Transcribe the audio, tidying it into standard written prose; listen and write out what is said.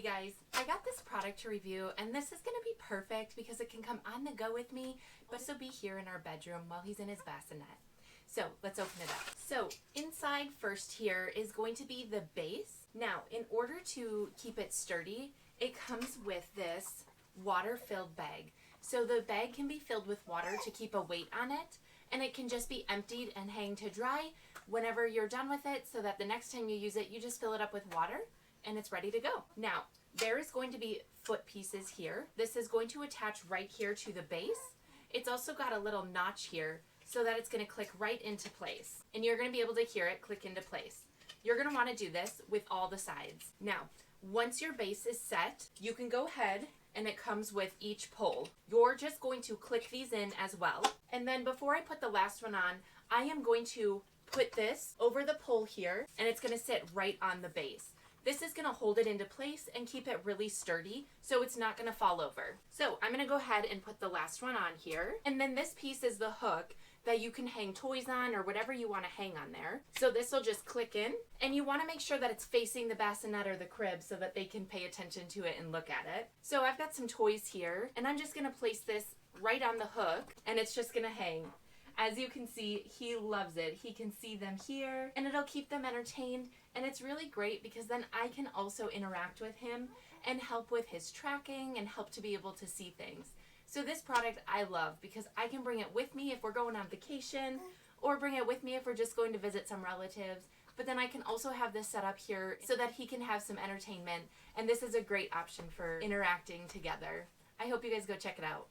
guys, I got this product to review and this is going to be perfect because it can come on the go with me, but also be here in our bedroom while he's in his bassinet. So let's open it up. So inside first here is going to be the base. Now, in order to keep it sturdy, it comes with this water-filled bag. So the bag can be filled with water to keep a weight on it, and it can just be emptied and hang to dry whenever you're done with it, so that the next time you use it, you just fill it up with water and it's ready to go. Now, there is going to be foot pieces here. This is going to attach right here to the base. It's also got a little notch here so that it's going to click right into place. And you're going to be able to hear it click into place. You're going to want to do this with all the sides. Now, once your base is set, you can go ahead and it comes with each pole. You're just going to click these in as well. And then before I put the last one on, I am going to put this over the pole here and it's going to sit right on the base. This is going to hold it into place and keep it really sturdy so it's not going to fall over. So I'm going to go ahead and put the last one on here. And then this piece is the hook that you can hang toys on or whatever you want to hang on there. So this will just click in, and you want to make sure that it's facing the bassinet or the crib so that they can pay attention to it and look at it. So I've got some toys here and I'm just going to place this right on the hook and it's just going to hang. As you can see, he loves it. He can see them here and it'll keep them entertained, and it's really great because then I can also interact with him and help with his tracking and help to be able to see things. So this product I love because I can bring it with me if we're going on vacation, or bring it with me if we're just going to visit some relatives. But then I can also have this set up here so that he can have some entertainment, and this is a great option for interacting together. I hope you guys go check it out.